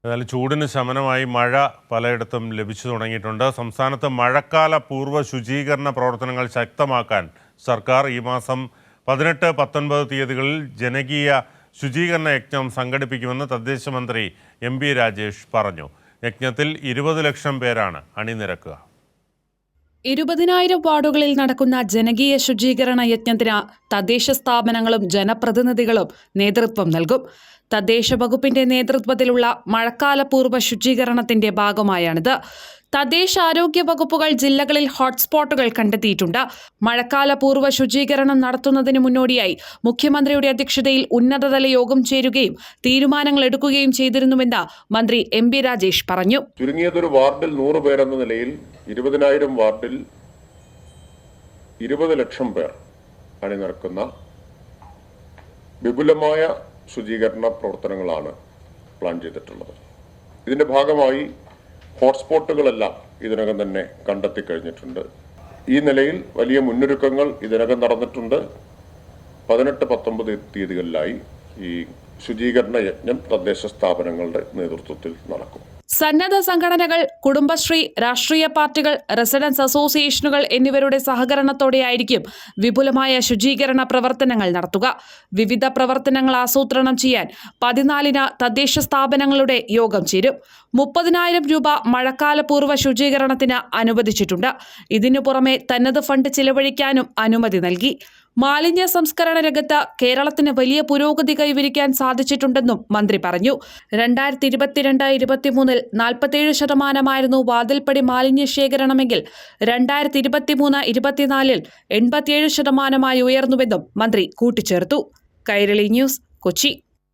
ഏതായാലും ചൂടിന് ശമനമായി മഴ പലയിടത്തും ലഭിച്ചു തുടങ്ങിയിട്ടുണ്ട്. സംസ്ഥാനത്ത് മഴക്കാല പൂർവ്വ ശുചീകരണ പ്രവർത്തനങ്ങൾ ശക്തമാക്കാൻ സർക്കാർ ഈ മാസം 18-19 തീയതികളിൽ ജനകീയ ശുചീകരണ യജ്ഞം സംഘടിപ്പിക്കുമെന്ന് തദ്ദേശ മന്ത്രി എം പി രാജേഷ് പറഞ്ഞു. യജ്ഞത്തിൽ 20 ലക്ഷം പേരാണ് അണിനിരക്കുക. 20,000 വാർഡുകളിൽ നടക്കുന്ന ജനകീയ ശുചീകരണ യജ്ഞത്തിന് തദ്ദേശ സ്ഥാപനങ്ങളും ജനപ്രതിനിധികളും നേതൃത്വം നൽകും. തദ്ദേശ വകുപ്പിന്റെ നേതൃത്വത്തിലുള്ള മഴക്കാല പൂർവ്വ ശുചീകരണത്തിന്റെ ഭാഗമായാണിത്. തദ്ദേശ ആരോഗ്യ വകുപ്പുകൾ ജില്ലകളിൽ ഹോട്ട്സ്പോട്ടുകൾ കണ്ടെത്തിയിട്ടുണ്ട്. മഴക്കാല പൂർവ്വ ശുചീകരണം നടത്തുന്നതിന് മുന്നോടിയായി മുഖ്യമന്ത്രിയുടെ അധ്യക്ഷതയിൽ ഉന്നതതല യോഗം ചേരുകയും തീരുമാനങ്ങൾ എടുക്കുകയും ചെയ്തിരുന്നുവെന്ന് മന്ത്രി എം പി രാജേഷ് പറഞ്ഞു. ചുരുങ്ങിയതൊരു വാർഡിൽ 100 പേരെന്ന നിലയിൽ 20,000 വാർഡിൽ 20 ലക്ഷം പേർ അണിനിരക്കുന്ന വിപുലമായ ശുചീകരണ പ്രവർത്തനങ്ങളാണ് പ്ലാൻ ചെയ്തിട്ടുള്ളത്. ഇതിന്റെ ഭാഗമായി ഹോട്ട്സ്പോട്ടുകളെല്ലാം ഇതിനകം തന്നെ കണ്ടെത്തി കഴിഞ്ഞിട്ടുണ്ട്. ഈ നിലയിൽ വലിയ മുന്നൊരുക്കങ്ങൾ ഇതിനകം നടന്നിട്ടുണ്ട്. 18-19 തീയതികളിലായി ഈ ശുചീകരണ യജ്ഞം തദ്ദേശ സ്ഥാപനങ്ങളുടെ നേതൃത്വത്തിൽ നടക്കും. സന്നദ്ധ സംഘടനകൾ, കുടുംബശ്രീ, രാഷ്ട്രീയ പാർട്ടികൾ, റെസിഡൻസ് അസോസിയേഷനുകൾ എന്നിവരുടെ സഹകരണത്തോടെയായിരിക്കും വിപുലമായ ശുചീകരണ പ്രവർത്തനങ്ങൾ നടത്തുക. വിവിധ പ്രവർത്തനങ്ങൾ ആസൂത്രണം ചെയ്യാൻ 14-ന് തദ്ദേശ സ്ഥാപനങ്ങളുടെ യോഗം ചേരും. 30,000 രൂപ മഴക്കാല പൂർവ്വ ശുചീകരണത്തിന് അനുവദിച്ചിട്ടുണ്ട്. ഇതിനു പുറമെ തനത് ഫണ്ട് ചിലവഴിക്കാനും അനുമതി നൽകി. മാലിന്യ സംസ്കരണ രംഗത്ത് കേരളത്തിന് വലിയ പുരോഗതി കൈവരിക്കാൻ സാധിച്ചിട്ടുണ്ടെന്നും മന്ത്രി പറഞ്ഞു. 2022-23 47% വാതിൽപ്പടി മാലിന്യ ശേഖരണമെങ്കിൽ 2023-24 87% ഉയർന്നുവെന്നും മന്ത്രി കൂട്ടിച്ചേർത്തു. കൈരളി ന്യൂസ്, കൊച്ചി.